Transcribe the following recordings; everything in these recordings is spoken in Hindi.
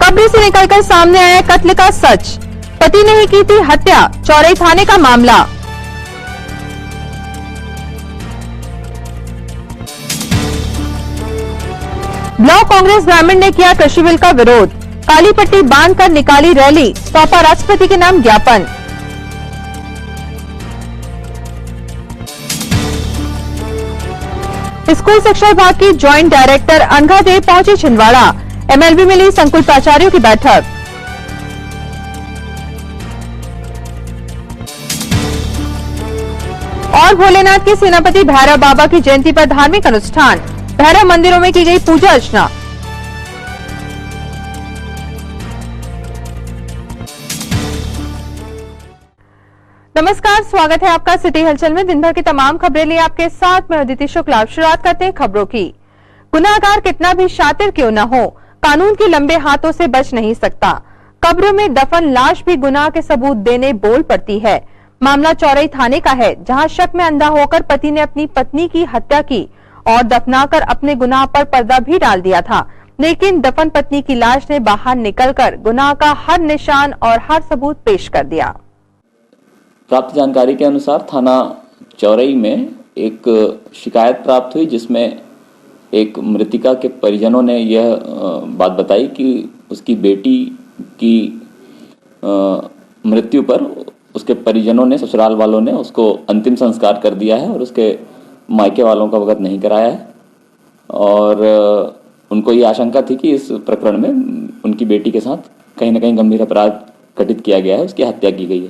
कब्र से निकलकर सामने आया कत्ल का सच। पति ने ही की थी हत्या, चौरई थाने का मामला। ब्लॉक कांग्रेस ग्रामीण ने किया कृषि बिल का विरोध। काली पट्टी बांधकर निकाली रैली, सौंपा राष्ट्रपति के नाम ज्ञापन। स्कूल शिक्षा विभाग की ज्वाइंट डायरेक्टर अनघा देव पहुंची छिंदवाड़ा। एमएलबी में ली संकुल प्राचार्यों की बैठक। और भोलेनाथ के सेनापति भैरव बाबा की जयंती पर धार्मिक अनुष्ठान। भैरव मंदिरों में की गई पूजा अर्चना। नमस्कार, स्वागत है आपका सिटी हलचल में। दिन भर की तमाम खबरें लिए आपके साथ मैं अदिति शुक्ला। शुरुआत करते हैं खबरों की। गुनाहगार कितना भी शातिर क्यों न हो, कानून के लंबे हाथों से बच नहीं सकता। कब्रों में दफन लाश भी गुनाह के सबूत देने बोल पड़ती है। मामला चौरई थाने का है, जहां शक में अंधा होकर पति ने अपनी पत्नी की हत्या की और दफनाकर अपने गुनाह पर पर्दा भी डाल दिया था। लेकिन दफन पत्नी की लाश ने बाहर निकलकर गुनाह का हर निशान और हर सबूत पेश कर दिया। प्राप्त जानकारी के अनुसार थाना चौरई में एक शिकायत प्राप्त हुई, जिसमें एक मृतिका के परिजनों ने यह बात बताई कि उसकी बेटी की मृत्यु पर उसके परिजनों ने, ससुराल वालों ने उसको अंतिम संस्कार कर दिया है और उसके मायके वालों का अवगत नहीं कराया है। और उनको ये आशंका थी कि इस प्रकरण में उनकी बेटी के साथ कहीं न कहीं गंभीर अपराध घटित किया गया है, उसकी हत्या की गई है।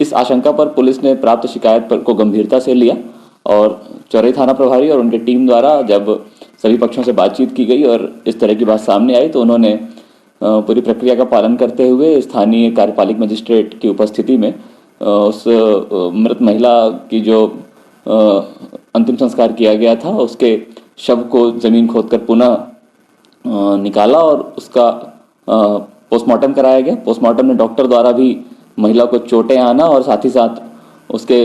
इस आशंका पर पुलिस ने प्राप्त शिकायत को गंभीरता से लिया और चौरई थाना प्रभारी और उनके टीम द्वारा जब सभी पक्षों से बातचीत की गई और इस तरह की बात सामने आई, तो उन्होंने पूरी प्रक्रिया का पालन करते हुए स्थानीय कार्यपालिक मजिस्ट्रेट की उपस्थिति में उस मृत महिला की जो अंतिम संस्कार किया गया था, उसके शव को जमीन खोदकर पुनः निकाला और उसका पोस्टमार्टम कराया गया। पोस्टमार्टम में डॉक्टर द्वारा भी महिला को चोटें आना और साथ ही साथ उसके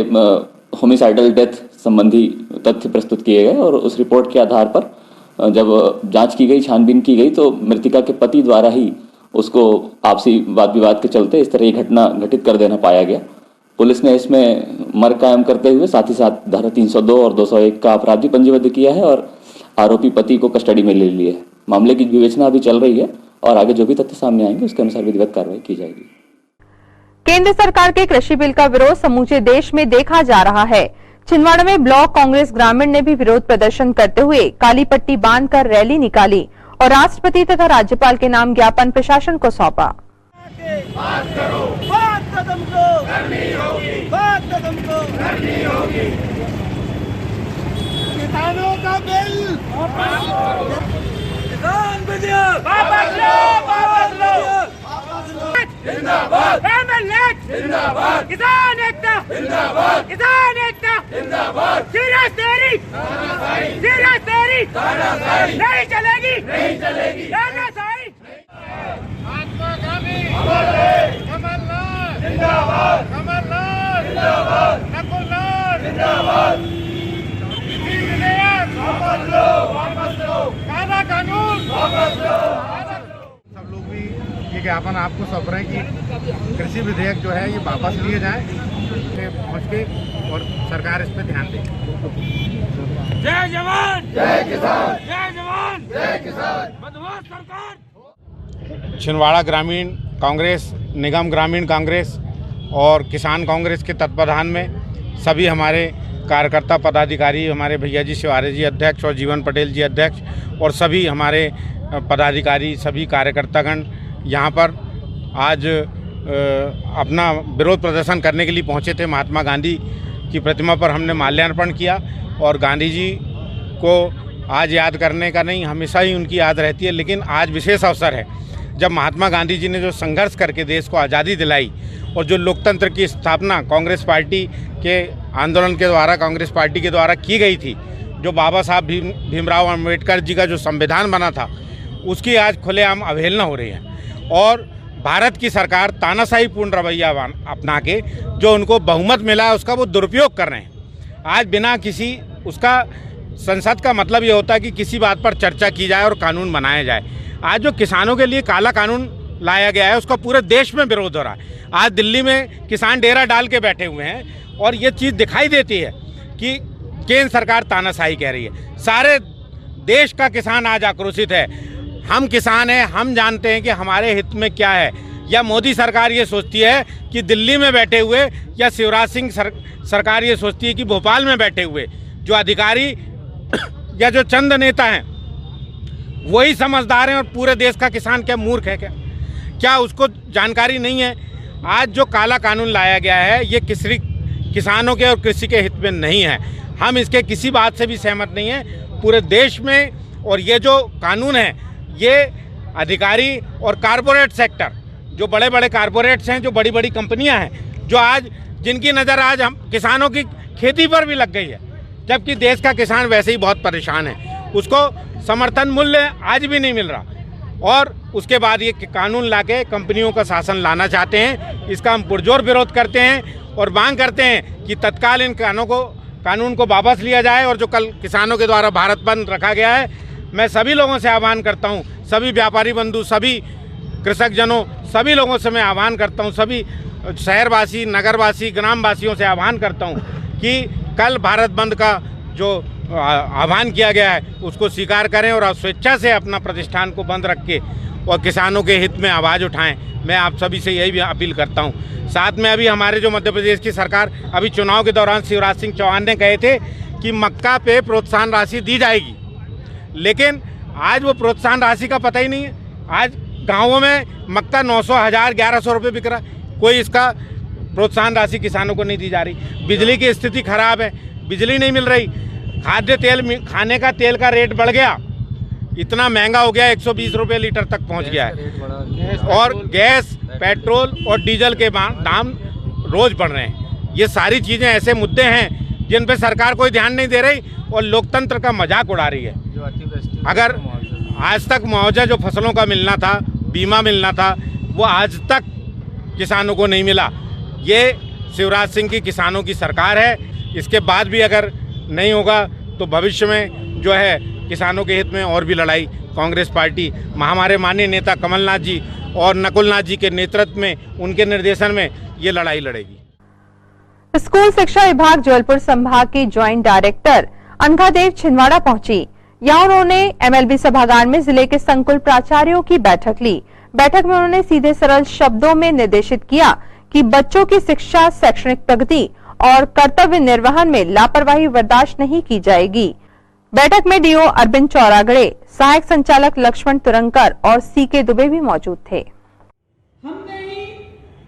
होमिसाइडल डेथ संबंधी तथ्य प्रस्तुत किए गए और उस रिपोर्ट के आधार पर जब जांच की गई, छानबीन की गई, तो मृतिका के पति द्वारा ही उसको आपसी वाद विवाद के चलते इस तरह की घटना घटित कर देना पाया गया। पुलिस ने इसमें मर्ग कायम करते हुए साथ ही साथ धारा 302 और 201 का अपराध भी पंजीबद्ध किया है और आरोपी पति को कस्टडी में ले लिया है। मामले की विवेचना अभी चल रही है और आगे जो भी तथ्य सामने आएंगे उसके अनुसार विधिवत कार्रवाई की जाएगी। केंद्र सरकार के कृषि बिल का विरोध समूचे देश में देखा जा रहा है। छिंदवाड़ा में ब्लॉक कांग्रेस ग्रामीण ने भी विरोध प्रदर्शन करते हुए काली पट्टी बांधकर रैली निकाली और राष्ट्रपति तथा राज्यपाल के नाम ज्ञापन प्रशासन को सौंपा। किसानों का बिल किसान विधेयक वापस लो जिंदाबाद, जिंदाबाद, किसान एकता जिंदाबाद, किसान एकता जिंदाबाद, सीरियस तेरी नहीं चलेगी, नहीं चलेगी, तानाशाही। महात्मा गांधी कमलनाथ जिंदाबाद, कमलनाथ जिंदाबाद, नकुलनाथ जिंदाबाद, विधेयक वापस लो, काला कानून वापस लो। सब लोग भी ये ज्ञापन आपको सौंप रहे हैं कि कृषि विधेयक जो है ये वापस लिए जाए, पहुँच के और सरकार इस पर ध्यान दे। जय जवान, जय किसान, जय जवान, जय किसान। मधुवास सरकार। छिंदवाड़ा ग्रामीण कांग्रेस, निगम ग्रामीण कांग्रेस और किसान कांग्रेस के तत्वाधान में सभी हमारे कार्यकर्ता पदाधिकारी, हमारे भैया जी शिवारे जी अध्यक्ष और जीवन पटेल जी अध्यक्ष और सभी हमारे पदाधिकारी, सभी कार्यकर्तागण यहाँ पर आज अपना विरोध प्रदर्शन करने के लिए पहुँचे थे। महात्मा गांधी की प्रतिमा पर हमने माल्यार्पण किया और गांधी जी को आज याद करने का नहीं, हमेशा ही उनकी याद रहती है, लेकिन आज विशेष अवसर है जब महात्मा गांधी जी ने जो संघर्ष करके देश को आज़ादी दिलाई और जो लोकतंत्र की स्थापना कांग्रेस पार्टी के आंदोलन के द्वारा, कांग्रेस पार्टी के द्वारा की गई थी, जो बाबा साहब भीमराव अम्बेडकर जी का जो संविधान बना था, उसकी आज खुलेआम अवहेलना हो रही है और भारत की सरकार तानाशाही पूर्ण रवैया अपना के जो उनको बहुमत मिला है उसका वो दुरुपयोग कर रहे हैं। आज बिना किसी उसका संसद का मतलब ये होता है कि किसी बात पर चर्चा की जाए और कानून बनाया जाए। आज जो किसानों के लिए काला कानून लाया गया है उसका पूरे देश में विरोध हो रहा है। आज दिल्ली में किसान डेरा डाल के बैठे हुए हैं और ये चीज़ दिखाई देती है कि केंद्र सरकार तानाशाही कह रही है। सारे देश का किसान आज आक्रोशित है। हम किसान हैं, हम जानते हैं कि हमारे हित में क्या है। या मोदी सरकार ये सोचती है कि दिल्ली में बैठे हुए, या शिवराज सिंह सरकार ये सोचती है कि भोपाल में बैठे हुए जो अधिकारी या जो चंद नेता हैं वही समझदार हैं और पूरे देश का किसान क्या मूर्ख है क्या उसको जानकारी नहीं है। आज जो काला कानून लाया गया है ये किसानों के और कृषि के हित में नहीं है। हम इसके किसी बात से भी सहमत नहीं है पूरे देश में। और ये जो कानून है ये अधिकारी और कारपोरेट सेक्टर, जो बड़े बड़े कारपोरेट्स हैं, जो बड़ी बड़ी कंपनियां हैं, जो आज जिनकी नज़र आज हम किसानों की खेती पर भी लग गई है, जबकि देश का किसान वैसे ही बहुत परेशान है, उसको समर्थन मूल्य आज भी नहीं मिल रहा। और उसके बाद ये कानून लाके कंपनियों का शासन लाना चाहते हैं। इसका हम पुरजोर विरोध करते हैं और मांग करते हैं कि तत्काल इन कानून को वापस लिया जाए। और जो कल किसानों के द्वारा भारत बंद रखा गया है, मैं सभी लोगों से आह्वान करता हूं, सभी व्यापारी बंधु, सभी कृषक जनों, सभी लोगों से मैं आह्वान करता हूं, सभी शहरवासी, नगरवासी, ग्रामवासियों से आह्वान करता हूं कि कल भारत बंद का जो आह्वान किया गया है उसको स्वीकार करें और स्वेच्छा से अपना प्रतिष्ठान को बंद रख के और किसानों के हित में आवाज़ उठाएं। मैं आप सभी से यही भी अपील करता हूं। साथ में अभी हमारे जो मध्य प्रदेश की सरकार, अभी चुनाव के दौरान शिवराज सिंह चौहान ने कहे थे कि मक्का पे प्रोत्साहन राशि दी जाएगी, लेकिन आज वो प्रोत्साहन राशि का पता ही नहीं है। आज गाँवों में मक्का 900, 1000, 1100 रुपये बिक रहा, कोई इसका प्रोत्साहन राशि किसानों को नहीं दी जा रही। बिजली की स्थिति खराब है, बिजली नहीं मिल रही। खाद्य तेल, खाने का तेल का रेट बढ़ गया, इतना महंगा हो गया, 120 रुपये लीटर तक पहुंच गया है। और गैस, पेट्रोल और डीजल के दाम रोज बढ़ रहे हैं। ये सारी चीज़ें ऐसे मुद्दे हैं जिन पे सरकार कोई ध्यान नहीं दे रही और लोकतंत्र का मजाक उड़ा रही है। अगर आज तक मुआवजा जो फसलों का मिलना था, बीमा मिलना था, वो आज तक किसानों को नहीं मिला। ये शिवराज सिंह की किसानों की सरकार है। इसके बाद भी अगर नहीं होगा तो भविष्य में जो है किसानों के हित में और भी लड़ाई कांग्रेस पार्टी, हमारे माननीय नेता कमलनाथ जी और नकुलनाथ जी के नेतृत्व में, उनके निर्देशन में ये लड़ाई लड़ेगी। स्कूल शिक्षा विभाग जबलपुर संभाग की ज्वाइंट डायरेक्टर अनघादेव छिंदवाड़ा पहुंची। यहां उन्होंने एमएलबी सभागार में जिले के संकुल प्राचार्यों की बैठक ली। बैठक में उन्होंने सीधे सरल शब्दों में निर्देशित किया कि बच्चों की शिक्षा, शैक्षणिक प्रगति और कर्तव्य निर्वहन में लापरवाही बर्दाश्त नहीं की जाएगी। बैठक में डीओ अरविंद चौरागड़े, सहायक संचालक लक्ष्मण तुरंकर और सीके दुबे भी मौजूद थे। हमने ही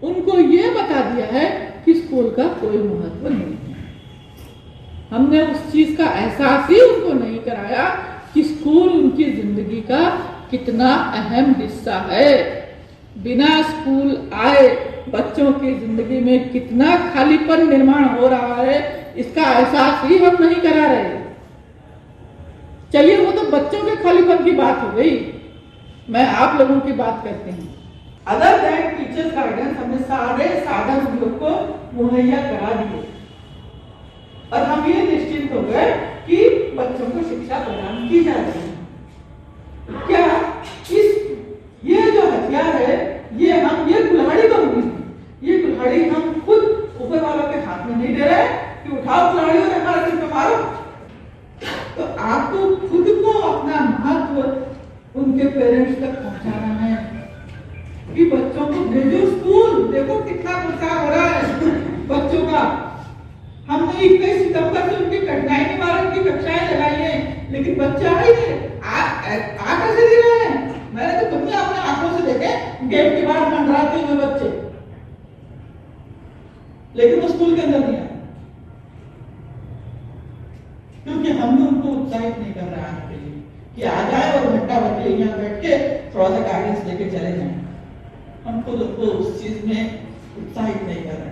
उनको ये बता दिया है कि स्कूल का कोई महत्व नहीं है। हमने उस चीज का एहसास ही उनको नहीं कराया कि स्कूल उनकी जिंदगी का कितना अहम हिस्सा है। बिना स्कूल आए बच्चों की जिंदगी में कितना खालीपन निर्माण हो रहा है, इसका एहसास ही हम नहीं करा रहे। चलिए, वो तो बच्चों के खालीपन की बात हो गई, मैं आप लोगों की बात करते हैं। अदर दैन टीचर्स गाइडेंस हमने सारे साधन हम लोग को मुहैया करा दिए और हम ये निश्चिंत हो गए कि बच्चों को शिक्षा प्रदान की जा रही है। क्या ये जो हथियार है, ये कुल्हाड़ी तो नहीं है, ये कुल्हाड़ी हम खुद ऊपर वालों के हाथ में नहीं दे रहे कि उठाओ कुल्हाड़ी और हमारे सिर पे मारो। तो आपको खुद को अपना महत्व उनके पेरेंट्स तक पहुंचाना है कि बच्चों को भेजो स्कूल। देखो कितना प्रचार हो रहा है बच्चों का। हमने 21 सितंबर से उनकी कठिनाई निवारण की कक्षाएं लगाई हैं, लेकिन बच्चे आ ही नहीं। आ कैसे दे रहे हैं? मैंने तो तुमने अपने आंखों से देखे गेट के बाहर मंडराते हुए बच्चे, लेकिन वो स्कूल के अंदर नहीं आए क्योंकि हमने उनको उत्साहित नहीं कर रहे आने के लिए कि आ जाए और घंटा भर के यहाँ बैठ के थोड़ा सा गाइडेंस लेके चले जाएं। हम खुद उनको उस चीज में उत्साहित नहीं कर रहे।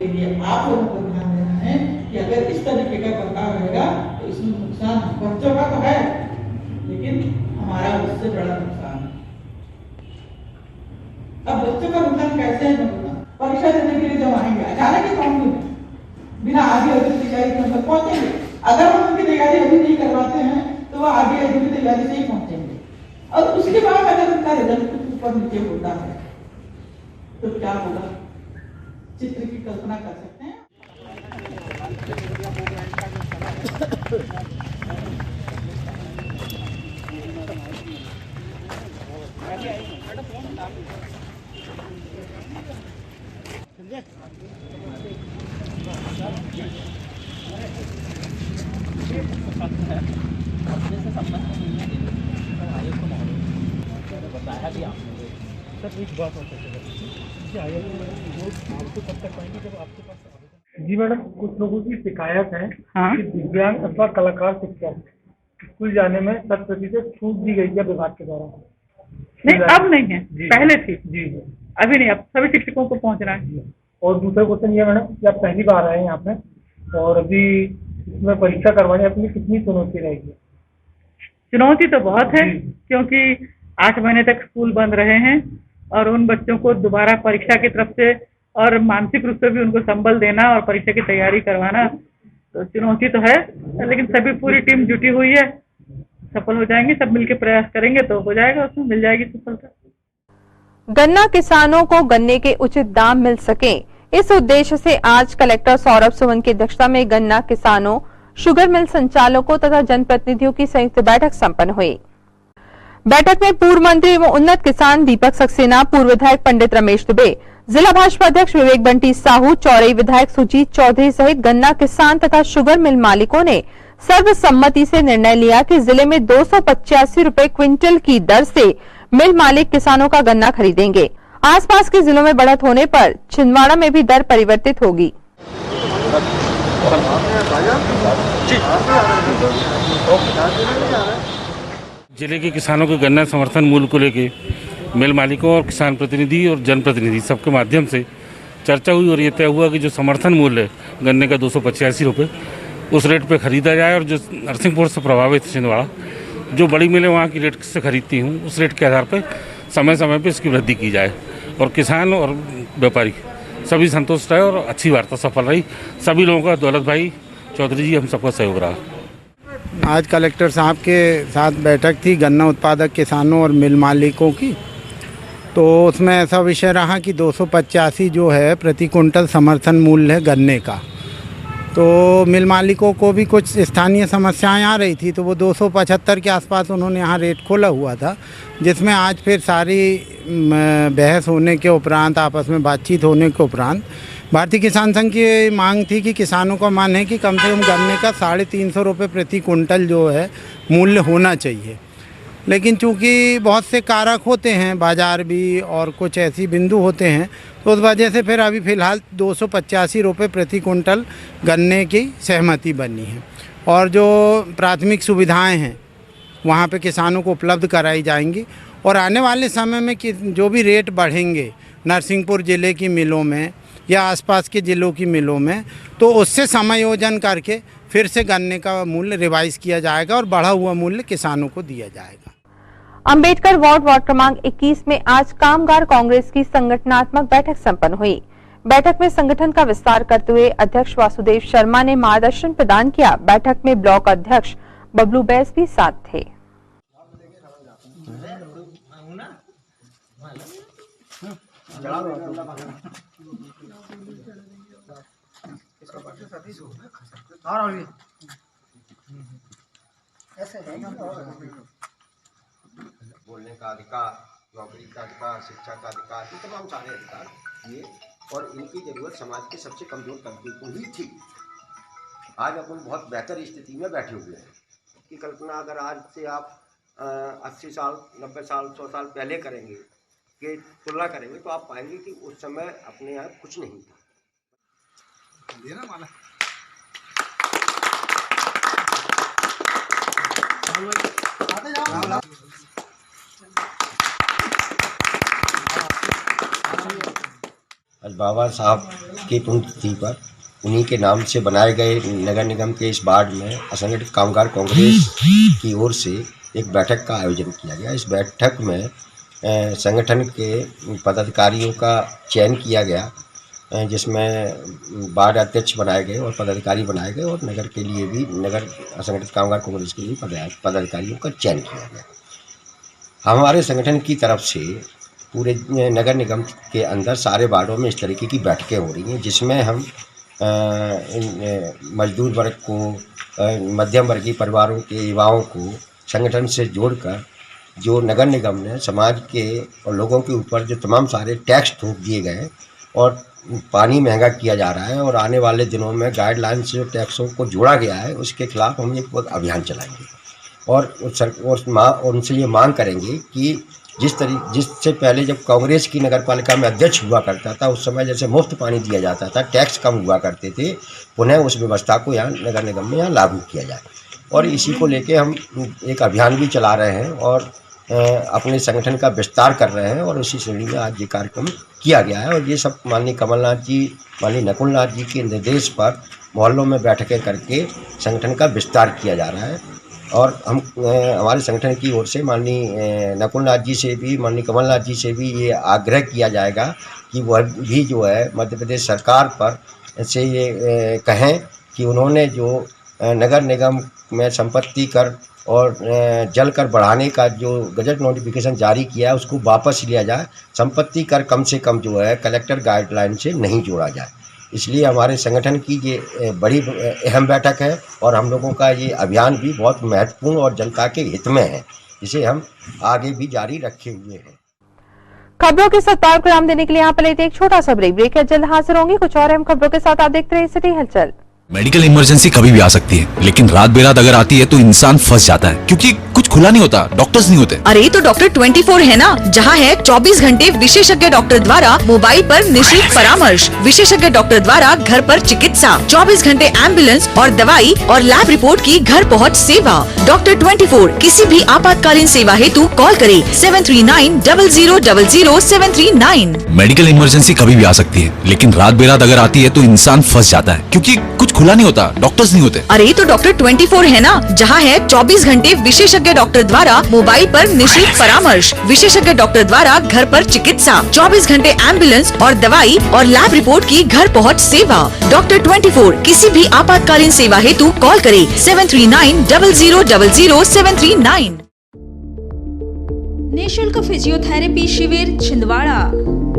इसलिए आप लोगों को ध्यान देना है कि अगर इस तरीके का बर्ताव रहेगा तो इसमें नुकसान बच्चों का तो है, लेकिन हमारा उससे बड़ा नुकसान है। अब बच्चों का नुकसान कैसे है? परीक्षा देने के लिए जब आएंगे अचानक ही काउंटिंग में बिना आगे अधूरी तैयारी के अंदर पहुंचेंगे। अगर हम उनकी तैयारी अभी नहीं करवाते हैं तो वो आगे अधूरी तैयारी से ही पहुंचेंगे और उसके बाद अगर उनका रिजल्ट ऊपर नीचे होता है तो क्या होगा, चित्र की कल्पना कर सकते हैं। जी मैडम, कुछ लोगों की शिकायत है हाँ। कि दिव्यांग अथवा कलाकार शिक्षक स्कूल जाने में 100% छूट दी गई है विभाग के द्वारा। नहीं, अब नहीं है, जी। पहले थी, जी जी। अभी नहीं, अब सभी शिक्षकों को पहुंच रहा है। और दूसरा क्वेश्चन ये मैडम कि आप पहली बार आए हैं यहाँ पे और अभी इसमें परीक्षा करवाने अपनी कितनी चुनौती रहेगी? चुनौती तो बहुत है, जी। क्योंकि 8 महीने तक स्कूल बंद रहे हैं और उन बच्चों को दोबारा परीक्षा की तरफ से और मानसिक रूप से भी उनको संबल देना और परीक्षा की तैयारी करवाना, तो चुनौती तो है, लेकिन सभी पूरी टीम जुटी हुई है, सफल हो जाएंगे। सब मिलकर प्रयास करेंगे तो हो जाएगा, उसमें मिल जाएगी सफलता। गन्ना किसानों को गन्ने के उचित दाम मिल सके, इस उद्देश्य से आज कलेक्टर सौरभ सुमन की अध्यक्षता में गन्ना किसानों, शुगर मिल संचालकों तथा जनप्रतिनिधियों की संयुक्त बैठक संपन्न हुई। बैठक में पूर्व मंत्री एवं उन्नत किसान दीपक सक्सेना, पूर्व विधायक पंडित रमेश दुबे, जिला भाजपा अध्यक्ष विवेक बंटी साहू, चौरई विधायक सुजीत चौधरी सहित गन्ना किसान तथा शुगर मिल मालिकों ने सर्वसम्मति से निर्णय लिया कि जिले में 285 रुपए क्विंटल की दर से मिल मालिक किसानों का गन्ना खरीदेंगे। आसपास के जिलों में बढ़त होने पर छिंदवाड़ा में भी दर परिवर्तित होगी। जिले के किसानों के गन्ना समर्थन मूल्य को लेकर मिल मालिकों और किसान प्रतिनिधि और जनप्रतिनिधि सबके माध्यम से चर्चा हुई और ये तय हुआ कि जो समर्थन मूल्य है गन्ने का 285 रुपये, उस रेट पे खरीदा जाए और जो नरसिंहपुर से प्रभावित छिंदवाड़ा जो बड़ी मिलें वहाँ की रेट से खरीदती हूँ, उस रेट के आधार पर समय समय पर इसकी वृद्धि की जाए और किसान और व्यापारी सभी संतुष्ट रहे और अच्छी वार्ता सफल रही। सभी लोगों का, दौलत भाई चौधरी जी, हम सबका सहयोग रहा। आज कलेक्टर साहब के साथ बैठक थी गन्ना उत्पादक किसानों और मिल मालिकों की, तो उसमें ऐसा विषय रहा कि 285 जो है प्रति कुंटल समर्थन मूल्य है गन्ने का। तो मिल मालिकों को भी कुछ स्थानीय समस्याएं आ रही थी, तो वो 275 के आसपास उन्होंने यहाँ रेट खोला हुआ था, जिसमें आज फिर सारी बहस होने के उपरांत, आपस में बातचीत होने के उपरांत भारतीय किसान संघ की मांग थी कि किसानों का मान है कि कम से कम गन्ने का 350 रुपये प्रति कुंटल जो है मूल्य होना चाहिए। लेकिन चूंकि बहुत से कारक होते हैं, बाज़ार भी और कुछ ऐसी बिंदु होते हैं, तो उस वजह से फिर अभी फ़िलहाल 285 रुपये प्रति कुंटल गन्ने की सहमति बनी है। और जो प्राथमिक सुविधाएं हैं वहाँ पे किसानों को उपलब्ध कराई जाएंगी और आने वाले समय में कि जो भी रेट बढ़ेंगे नरसिंहपुर ज़िले की मिलों में या आसपास के ज़िलों की मिलों में, तो उससे समायोजन करके फिर से गन्ने का मूल्य रिवाइज किया जाएगा और बढ़ा हुआ मूल्य किसानों को दिया जाएगा। अंबेडकर वार्ड क्रमांक 21 में आज कामगार कांग्रेस की संगठनात्मक बैठक संपन्न हुई। बैठक में संगठन का विस्तार करते हुए अध्यक्ष वासुदेव शर्मा ने मार्गदर्शन प्रदान किया। बैठक में ब्लॉक अध्यक्ष बबलू बैस भी साथ थे। बोलने का अधिकार, नौकरी का अधिकार, शिक्षा का अधिकार, ये तमाम सारे अधिकार ये, और इनकी ज़रूरत समाज के सबसे कमज़ोर तबके को ही थी। आज अपन बहुत बेहतर स्थिति में बैठे हुए हैं कि कल्पना अगर आज से आप 80 साल, 90 साल, 100 साल पहले करेंगे कि तुलना करेंगे, तो आप पाएंगे कि उस समय अपने यहाँ कुछ नहीं था। आज बाबा साहब की पुण्यतिथि पर उन्हीं के नाम से बनाए गए नगर निगम के इस वार्ड में असंगठित कामगार कांग्रेस की ओर से एक बैठक का आयोजन किया गया। इस बैठक में संगठन के पदाधिकारियों का चयन किया गया, जिसमें वार्ड अध्यक्ष बनाए गए और पदाधिकारी बनाए गए, और नगर के लिए भी, नगर असंगठित कामगार कांग्रेस के लिए पदाधिकारियों का चयन किया गया। हमारे संगठन की तरफ से पूरे नगर निगम के अंदर सारे वार्डों में इस तरीके की बैठकें हो रही हैं, जिसमें हम मजदूर वर्ग को, मध्यम वर्गीय परिवारों के युवाओं को संगठन से जोड़कर जो नगर निगम ने समाज के और लोगों के ऊपर जो तमाम सारे टैक्स थोप दिए गए और पानी महंगा किया जा रहा है और आने वाले दिनों में गाइडलाइन से जो टैक्सों को जोड़ा गया है उसके खिलाफ हम एक अभियान चलाएंगे और उनसे ये मांग करेंगे कि जिससे पहले जब कांग्रेस की नगरपालिका में अध्यक्ष हुआ करता था उस समय जैसे मुफ्त पानी दिया जाता था, टैक्स कम हुआ करते थे, पुनः उस व्यवस्था को यहाँ नगर निगम में यहाँ लागू किया जाए। और इसी को लेके हम एक अभियान भी चला रहे हैं और अपने संगठन का विस्तार कर रहे हैं और उसी श्रेणी में आज ये कार्यक्रम किया गया है। और ये सब माननीय कमलनाथ जी, माननीय नकुलनाथ जी के निर्देश पर मोहल्लों में बैठकें करके संगठन का विस्तार किया जा रहा है। और हम हमारे संगठन की ओर से माननीय नकुलनाथ जी से भी, माननीय कमलनाथ जी से भी ये आग्रह किया जाएगा कि वह भी जो है मध्य प्रदेश सरकार पर से ये कहें कि उन्होंने जो नगर निगम में संपत्ति कर और जल कर बढ़ाने का जो गजट नोटिफिकेशन जारी किया है उसको वापस लिया जाए। संपत्ति कर कम से कम जो है कलेक्टर गाइडलाइन से नहीं जोड़ा जाए। इसलिए हमारे संगठन की ये बड़ी अहम बैठक है और हम लोगों का ये अभियान भी बहुत महत्वपूर्ण और जनता के हित में है, इसे हम आगे भी जारी रखे हुए हैं। खबरों के सत्कार को नाम देने के लिए यहाँ पर एक छोटा सा ब्रेक है। जल्द हाजिर होंगे कुछ और अहम खबरों के साथ। आप देखते रहिए सिटी हलचल। मेडिकल इमरजेंसी कभी भी आ सकती है, लेकिन रात बेरात अगर आती है तो इंसान फंस जाता है क्योंकि कुछ खुला नहीं होता, डॉक्टर्स नहीं होते। अरे तो डॉक्टर 24 है ना, जहाँ है 24 घंटे विशेषज्ञ डॉक्टर द्वारा मोबाइल पर निःशुल्क परामर्श, विशेषज्ञ डॉक्टर द्वारा घर पर चिकित्सा, 24 घंटे एम्बुलेंस और दवाई और लैब रिपोर्ट की घर पहुँच सेवा। डॉक्टर 24 किसी भी आपातकालीन सेवा हेतु कॉल करे 7390000739। मेडिकल इमरजेंसी कभी भी आ सकती है, लेकिन रात बेरात अगर आती है तो इंसान फंस जाता है क्योंकि कुछ खुला नहीं होता, डॉक्टर्स नहीं होते। अरे तो डॉक्टर 24 है ना, जहाँ है 24 घंटे विशेषज्ञ डॉक्टर द्वारा मोबाइल पर निःशुल्क परामर्श, विशेषज्ञ डॉक्टर द्वारा घर पर चिकित्सा, 24 घंटे एम्बुलेंस और दवाई और लैब रिपोर्ट की घर पहुँच सेवा। डॉक्टर 24 किसी भी आपातकालीन सेवा हेतु कॉल करे 7390000739। निःशुल्क फिजियोथेरेपी शिविर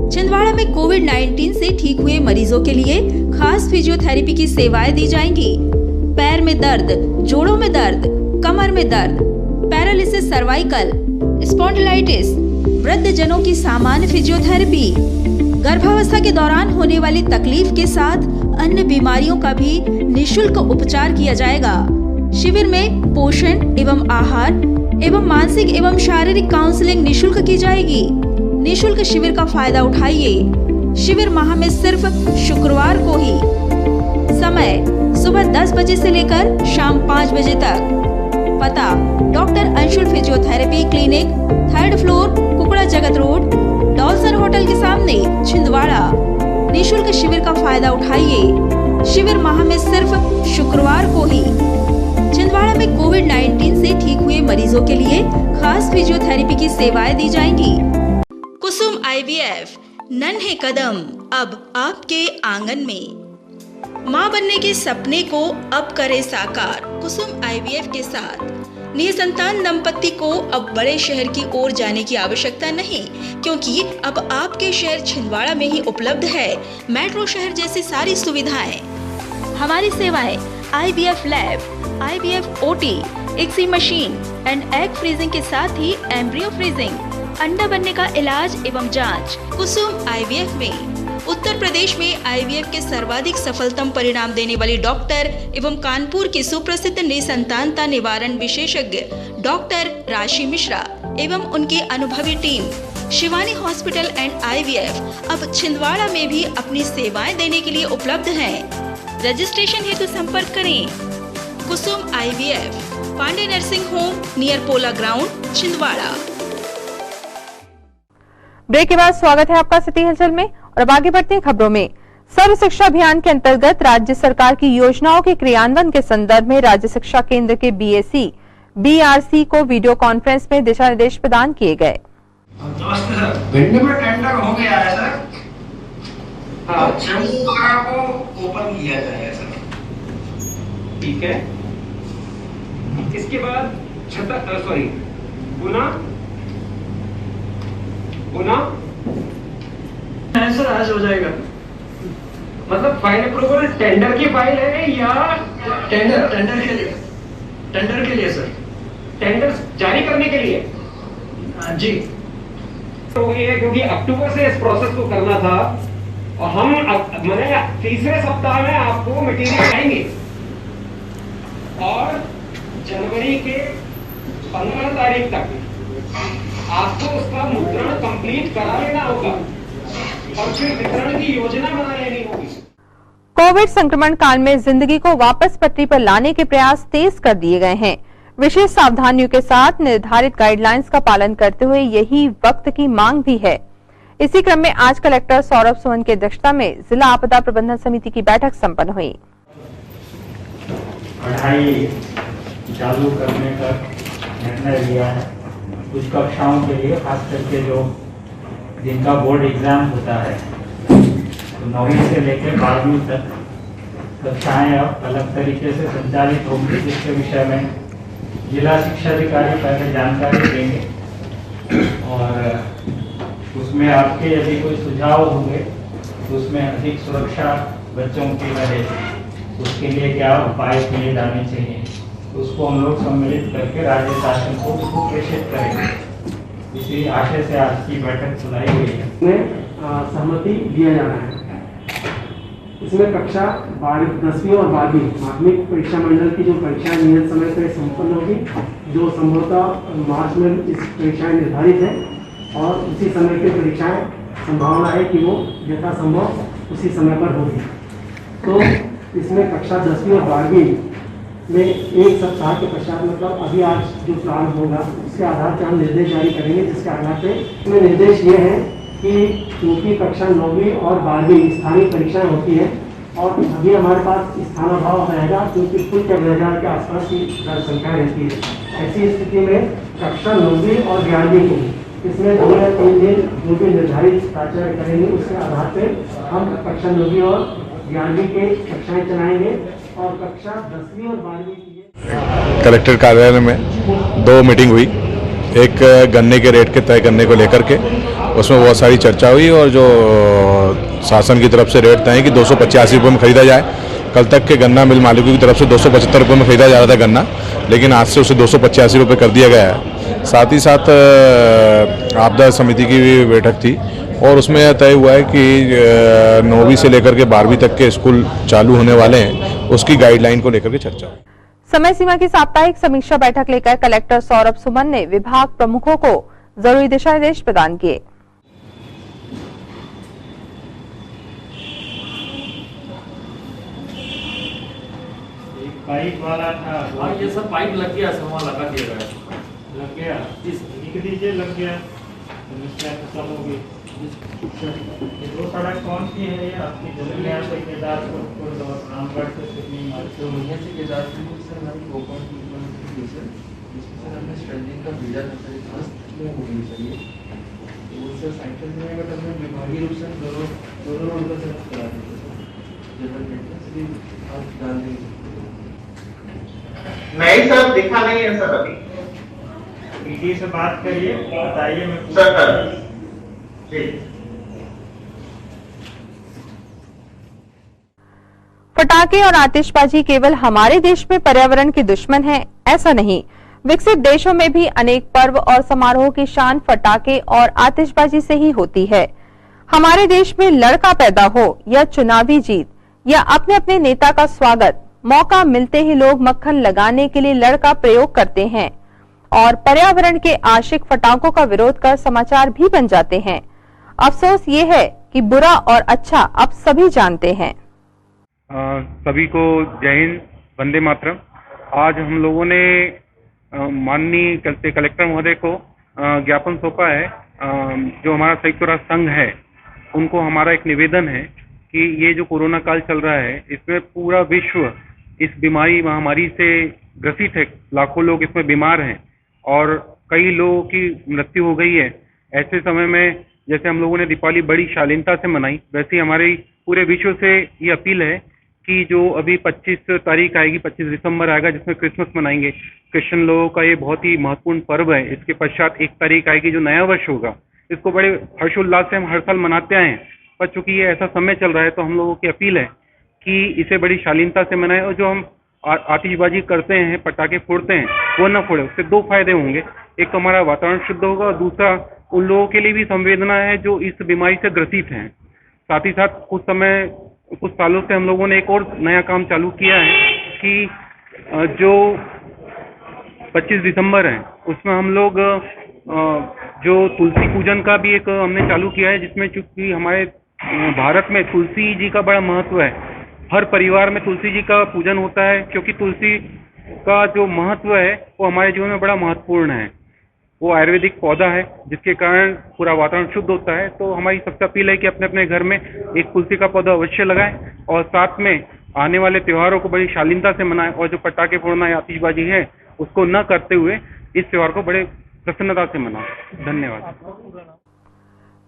छिंदवाड़ा में कोविड-19 से ठीक हुए मरीजों के लिए खास फिजियोथेरेपी की सेवाएं दी जाएंगी। पैर में दर्द, जोड़ों में दर्द, कमर में दर्द, पैरालिसिस सर्वाइकल, स्पॉन्डिलाइटिस, वृद्ध जनों की सामान्य फिजियोथेरेपी, गर्भावस्था के दौरान होने वाली तकलीफ के साथ अन्य बीमारियों का भी निःशुल्क उपचार किया जाएगा। शिविर में पोषण एवं आहार एवं मानसिक एवं शारीरिक काउंसलिंग निःशुल्क की जाएगी। निःशुल्क शिविर का फायदा उठाइए। शिविर माह में सिर्फ शुक्रवार को ही। समय सुबह 10 बजे से लेकर शाम 5 बजे तक। पता doctor Anshul physiotherapy clinic, 3rd floor, Kukda Jagat road, डॉल्सन hotel के सामने, छिंदवाड़ा। निःशुल्क शिविर का फायदा उठाइए। शिविर माह में सिर्फ शुक्रवार को ही। छिंदवाड़ा में कोविड-19 से ठीक हुए मरीजों के लिए खास फिजियोथेरेपी की सेवाएं दी जाएंगी। कुसुम IVF, नन्हे कदम अब आपके आंगन में। मां बनने के सपने को अब करे साकार कुसुम IVF के साथ। निसंतान दंपत्ति को अब बड़े शहर की ओर जाने की आवश्यकता नहीं, क्योंकि अब आपके शहर छिंदवाड़ा में ही उपलब्ध है मेट्रो शहर जैसी सारी सुविधाएं। हमारी सेवाएं IVF lab, IVF OT, ICSI machine and egg freezing के साथ ही एम्ब्रियो फ्रीजिंग, अंडा बनने का इलाज एवं जांच। कुसुम IVF में उत्तर प्रदेश में IVF के सर्वाधिक सफलतम परिणाम देने वाली डॉक्टर एवं कानपुर की सुप्रसिद्ध निसंतानता निवारण विशेषज्ञ डॉक्टर राशि मिश्रा एवं उनकी अनुभवी team Shivani hospital and IVF अब छिंदवाड़ा में भी अपनी सेवाएं देने के लिए उपलब्ध हैं। रजिस्ट्रेशन हेतु संपर्क करें Kusum IVF, Pandey nursing home near Pola ground, Chhindwara. Break के बाद स्वागत है आपका सिटी हलचल में और अब आगे बढ़ते हैं खबरों में। सर्व शिक्षा अभियान के अंतर्गत राज्य सरकार की योजनाओं के क्रियान्वयन के संदर्भ में राज्य शिक्षा केंद्र के BAC, BRC को वीडियो कॉन्फ्रेंस में दिशा निर्देश प्रदान किए गए। भिंड में टेंडर हो गया है सर, चंबा को ओपन किया जाएगा सर। ठीक है, इसके बाद गुना सर, आज हो जाएगा। मतलब फाइल अप्रूवल टेंडर की फाइल है या टेंडर के लिए सर, टेंडर जारी करने के लिए? जी हो गई है, क्योंकि अक्टूबर से इस प्रोसेस को करना था और हम मैंने तीसरे सप्ताह में आपको मटेरियल आएंगे और जनवरी के 15 तारीख तक आपको उसका मुद्रण कंप्लीट करा लेना होगा और फिर वितरण की योजना बना लेनी होगी। कोविड संक्रमण काल में जिंदगी को वापस पटरी पर लाने के प्रयास तेज कर दिए गए हैं। विशेष सावधानियों के साथ निर्धारित गाइडलाइंस का पालन करते हुए यही वक्त की मांग भी है। इसी क्रम में आज कलेक्टर सौरभ सुमन की अध्यक्षता में जिला आपदा प्रबंधन समिति की बैठक संपन्न हुई। पढ़ाई चालू करने का निर्णय लिया है। कुछ कक्षाओं के लिए, खास करके जो जिनका बोर्ड एग्जाम होता है, तो 9वीं से लेकर 12वीं तक कक्षाएं अब अलग तरीके से संचालित होंगी, जिसके विषय में जिला शिक्षा अधिकारी पहले जानकारी देंगे और उसमें आपके यदि कोई सुझाव होंगे तो उसमें अधिक सुरक्षा बच्चों की रहे, उसके लिए क्या उपाय किए जाने चाहिए, उसको हम लोग सम्मिलित करके राज्य शासन को उसको प्रेषित करेंगे। इसी आशय से आज की बैठक बुलाई हुई है। सहमति दिया जा रहा है। इसमें कक्षा 10वीं और 12वीं माध्यमिक परीक्षा मंडल की जो परीक्षाएं नियत समय पर संपन्न होगी, जो संभवतः मार्च में इस परीक्षाएं निर्धारित है और उसी समय की परीक्षाएं संभावना है कि वो यथासंभव उसी समय पर होगी। तो इसमें कक्षा 10वीं और 12वीं में एक सप्ताह के पश्चात, मतलब अभी आज जो प्रारंभ होगा उसके आधार पर हम निर्देश जारी करेंगे, जिसके आधार पर इसमें निर्देश ये है कि क्योंकि कक्षा 9वीं और 12वीं स्थानीय परीक्षाएं होती हैं और अभी हमारे पास स्थानाभाव रहेगा क्योंकि कुल 10,000 के आसपास की संख्या रहती है। ऐसी स्थिति में कक्षा 9वीं और 11वीं को इसमें 2 या 3 दिन जो भी निर्धारित प्राचार्य करेंगे उसके आधार पर हम कक्षा 9वीं और 11वीं के कक्षाएं चलाएंगे और कक्षा 10वीं और 12वीं की कलेक्टर कार्यालय में 2 मीटिंग हुई। एक गन्ने के रेट के तय करने को लेकर के, उसमें बहुत सारी चर्चा हुई और जो शासन की तरफ से रेट तय है कि 285 रुपये में खरीदा जाए। कल तक के गन्ना मिल मालिकों की तरफ से 275 रुपये में खरीदा जा रहा था गन्ना, लेकिन आज से उसे 285 रुपये कर दिया गया है। साथ ही साथ आपदा समिति की भी बैठक थी और उसमें यह तय हुआ है कि 9वीं से लेकर के 12वीं तक के स्कूल चालू होने वाले हैं, उसकी गाइडलाइन को लेकर के चर्चा हुई। समय सीमा की साप्ताहिक समीक्षा बैठक लेकर कलेक्टर सौरभ सुमन ने विभाग प्रमुखों को जरूरी दिशा निर्देश प्रदान किए। पाइप वाला था, हाँ ये सब पाइप लग गया, सब वहाँ लगा दिया गया। लग गया, लिख दीजिए लग गया, समस्या खत्म होगी। ये 2 सड़क कौन सी है? ये आपकी जलनिया से केदारपुर और रामगढ़ से सिवनी मार्ग से केदारपुर से हमारी गोपाल की सर, जिसमें हमने स्ट्रेंथिंग का भेजा था सर, होनी चाहिए। तो उससे साइकिल में अगर हमने विभागीय रूप से दोनों रोड का सर्च करा देते सर, जनरल आप डाल देंगे। नहीं सर, दिखा नहीं है सर अभी। पीडी से बात करिए, बताइए। मैं सर पटाखे और आतिशबाजी केवल हमारे देश में पर्यावरण के दुश्मन हैं, ऐसा नहीं। विकसित देशों में भी अनेक पर्व और समारोह की शान पटाखे और आतिशबाजी से ही होती है। हमारे देश में लड़का पैदा हो या चुनावी जीत या अपने अपने नेता का स्वागत, मौका मिलते ही लोग मक्खन लगाने के लिए लड़का प्रयोग करते हैं और पर्यावरण के आशिक पटाखों का विरोध कर समाचार भी बन जाते हैं। अफसोस ये है कि बुरा और अच्छा अब सभी जानते हैं। सभी को जय हिंद, वंदे मातरम। आज हम लोगों ने माननीय कलेक्टर महोदय को ज्ञापन सौंपा है। जो हमारा संयुक्त राष्ट्र संघ है, उनको हमारा एक निवेदन है कि ये जो कोरोना काल चल रहा है, इसमें पूरा विश्व इस बीमारी महामारी से ग्रसित है। लाखों लोग इसमें बीमार हैं और कई लोगों की मृत्यु हो गई है। ऐसे समय में जैसे हम लोगों ने दीपावली बड़ी शालीनता से मनाई, वैसे ही हमारी पूरे विश्व से ये अपील है कि जो अभी 25 तारीख आएगी, 25 दिसंबर आएगा, जिसमें क्रिसमस मनाएंगे। क्रिश्चियन लोगों का ये बहुत ही महत्वपूर्ण पर्व है। इसके पश्चात 1 तारीख आएगी जो नया वर्ष होगा। इसको बड़े हर्षोल्लास से हम हर साल मनाते आए हैं। पर चूंकि ये ऐसा समय चल रहा है तो हम लोगों की अपील है कि इसे बड़ी शालीनता से मनाएं और जो हम आतिशबाजी करते हैं, पटाखे फोड़ते हैं, वो न फोड़े। उससे दो फायदे होंगे, एक तो हमारा वातावरण शुद्ध होगा और दूसरा उन लोगों के लिए भी संवेदना है जो इस बीमारी से ग्रसित हैं। साथ ही साथ कुछ सालों से हम लोगों ने एक और नया काम चालू किया है कि जो 25 दिसंबर है उसमें हम लोग जो तुलसी पूजन का भी एक हमने चालू किया है, जिसमें चूंकि हमारे भारत में तुलसी जी का बड़ा महत्व है। हर परिवार में तुलसी जी का पूजन होता है क्योंकि तुलसी का जो महत्व है वो हमारे जीवन में बड़ा महत्वपूर्ण है। वो आयुर्वेदिक पौधा है जिसके कारण पूरा वातावरण शुद्ध होता है। तो हमारी सबसे अपील है कि अपने अपने घर में एक तुलसी का पौधा अवश्य लगाएं और साथ में आने वाले त्योहारों को बड़ी शालीनता से मनाएं और जो पटाखे फोड़ना या आतिशबाजी है उसको न करते हुए इस त्योहार को बड़े प्रसन्नता से मनाएं। धन्यवाद।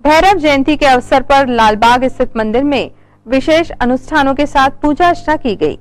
भैरव जयंती के अवसर पर लालबाग स्थित मंदिर में विशेष अनुष्ठानों के साथ पूजा अर्चना की गई।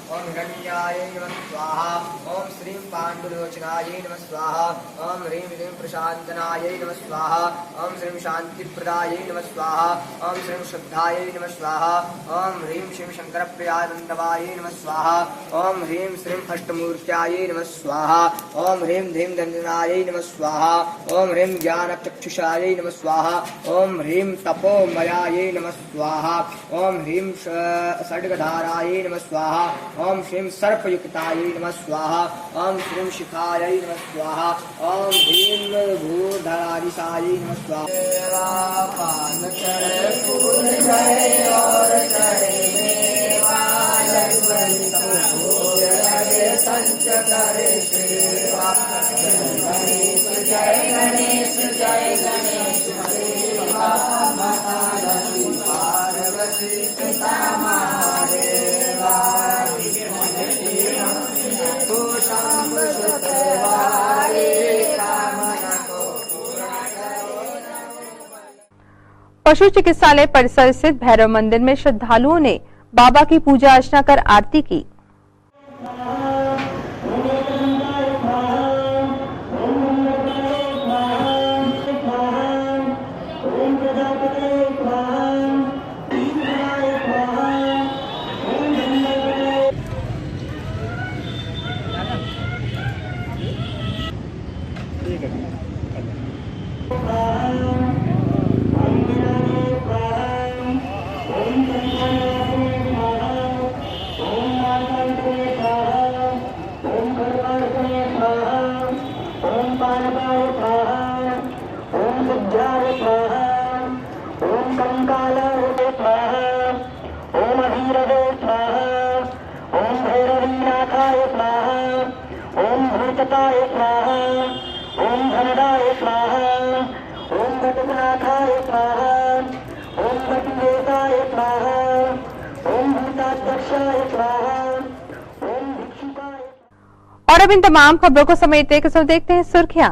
ओम हिरण्याय नमः स्वाहा। ओम श्रीं पाण्डुलोचनाय नमः स्वाहा। ओम ह्रीं ह्रीं प्रशान्तनाय नमः स्वाहा। ओम श्रीं शान्तिप्रदाय नमः स्वाहा। ओम श्रीं शुद्धाय नमः स्वाहा। ओम ह्रीं श्रीं शंकरप्रियाय वन्दवाय नमः स्वाहा। ओम ह्रीं श्रीं अष्टमूर्त्याय नमः स्वाहा। ओम ह्रीं धीं दंडनाय नमः स्वाहा। ओम ह्रीं ज्ञानचक्षुषाय नमः स्वाहा। ओम ह्रीं तपोमयाय नमः स्वाहा। ओम ह्रीं षड्गधाराय नमः स्वाहा। ओम श्रीं सर्पयुक्ताय नमः स्वाहा। ओम श्रीं शिखाय नमः स्वाहा। ओम ह्रीं भूधरादिशाय नमः स्वाहा। पान चढ़े फूल गए और चढ़े मेवा लगभग फूल लगे संच करे सेवा। जय गणेश जय गणेश देवा। माता लक्ष्मी पार्वती पिता महादेवा। पशु चिकित्सालय परिसर स्थित भैरव मंदिर में श्रद्धालुओं ने बाबा की पूजा अर्चना कर आरती की। और अब इन तमाम खबरों को समेटते एक नजर देखते हैं सुर्खियां।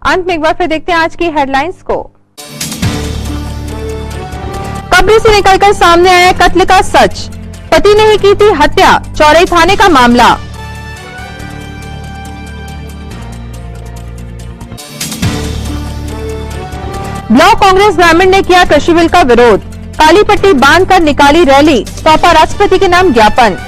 अंत में एक बार फिर देखते हैं आज की हेडलाइंस को। कब्र से निकलकर सामने आया कत्ल का सच, पति ने ही की थी हत्या, चौरई थाने का मामला। ब्लॉक कांग्रेस ग्रामीण ने किया कृषि बिल का विरोध, काली पट्टी बांधकर निकाली रैली, सौंपा राष्ट्रपति के नाम ज्ञापन।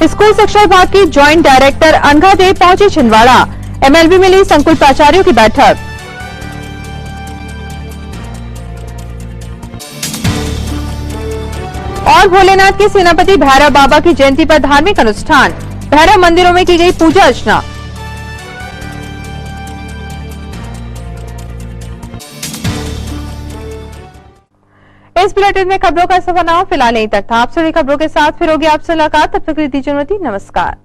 स्कूल शिक्षा विभाग की ज्वाइंट डायरेक्टर अनघा देव पहुंची छिंदवाड़ा, एमएलबी में ली संकुल प्राचार्यों की बैठक। और भोलेनाथ के सेनापति भैरव बाबा की जयंती पर धार्मिक अनुष्ठान, भैरव मंदिरों में की गई पूजा अर्चना। इस बुलेटिन में खबरों का सफरनामा फिलहाल यहीं तक था। आपसे खबरों के साथ फिर होगी आपसे मुलाकात। तब तक दीजिए अनुमति। नमस्कार।